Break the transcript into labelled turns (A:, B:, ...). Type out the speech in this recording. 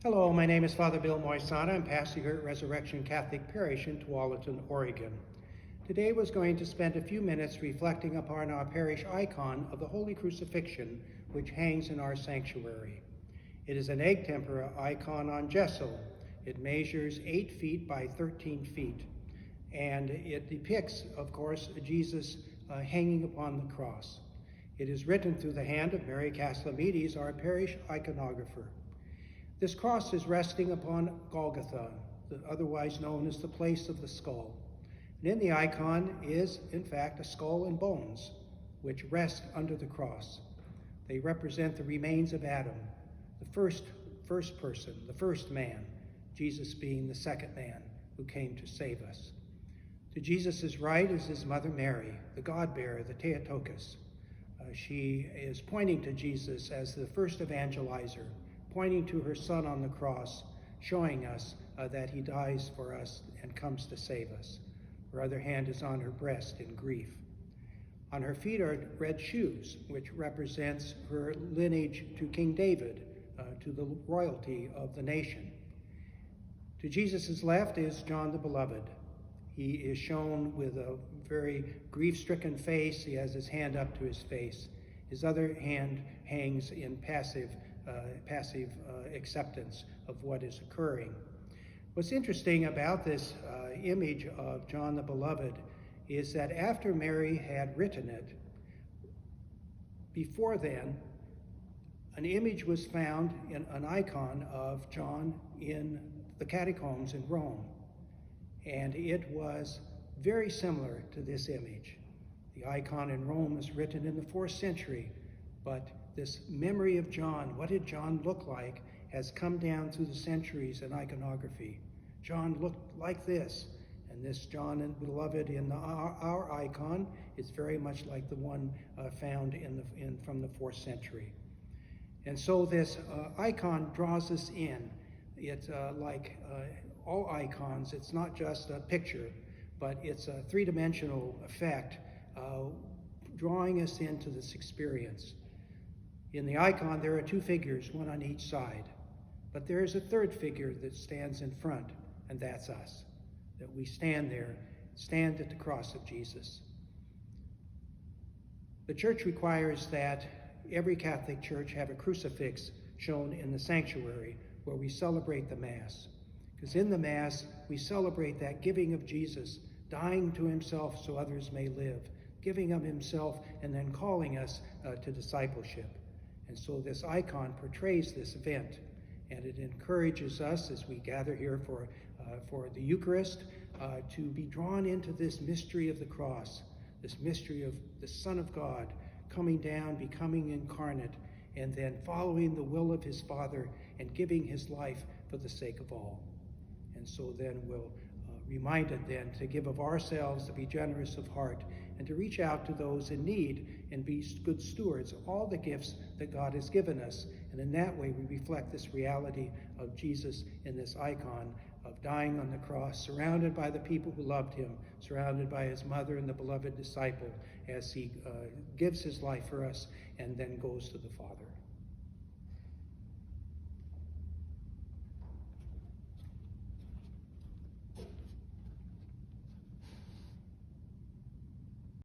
A: Hello, my name is Father Bill Moisana. I'm pastor here at Resurrection Catholic Parish in Tualatin, Oregon. Today we're going to spend a few minutes reflecting upon our parish icon of the Holy Crucifixion, which hangs in our sanctuary. It is an egg tempera icon on gesso. It measures 8 feet by 13 feet, and it depicts, of course, Jesus hanging upon the cross. It is written through the hand of Mary Caslamides, our parish iconographer. This cross is resting upon Golgotha, otherwise known as the place of the skull. And in the icon is, in fact, a skull and bones, which rest under the cross. They represent the remains of Adam, the first person, the first man, Jesus being the second man who came to save us. To Jesus' right is his mother Mary, the God-bearer, the Theotokos. She is pointing to Jesus as the first evangelizer, pointing to her son on the cross, showing us that he dies for us and comes to save us. Her other hand is on her breast in grief. On her feet are red shoes, which represents her lineage to King David, to the royalty of the nation. To Jesus' left is John the Beloved. He is shown with a very grief-stricken face. He has his hand up to his face. His other hand hangs in passive acceptance of what is occurring. What's interesting about this image of John the Beloved is that after Mary had written it, before then, an image was found in an icon of John in the catacombs in Rome. And it was very similar to this image. The icon in Rome is written in the 4th century, but this memory of John, what did John look like, has come down through the centuries in iconography. John looked like this, and this John and Beloved in our icon is very much like the one found from the 4th century. And so this icon draws us in. It's like all icons, it's not just a picture, but it's a three-dimensional effect, drawing us into this experience. In the icon, there are 2 figures, one on each side. But there is a third figure that stands in front, and that's us. That we stand there, stand at the cross of Jesus. The church requires that every Catholic church have a crucifix shown in the sanctuary where we celebrate the Mass. Because in the Mass, we celebrate that giving of Jesus, dying to himself so others may live, giving of himself and then calling us to discipleship. And so this icon portrays this event, and it encourages us as we gather here for the Eucharist to be drawn into this mystery of the cross, this mystery of the Son of God coming down, becoming incarnate, and then following the will of his Father and giving his life for the sake of all. And so then we'll reminded then to give of ourselves, to be generous of heart, and to reach out to those in need and be good stewards of all the gifts that God has given us. And in that way, we reflect this reality of Jesus in this icon of dying on the cross, surrounded by the people who loved him, surrounded by his mother and the beloved disciple as he gives his life for us and then goes to the Father.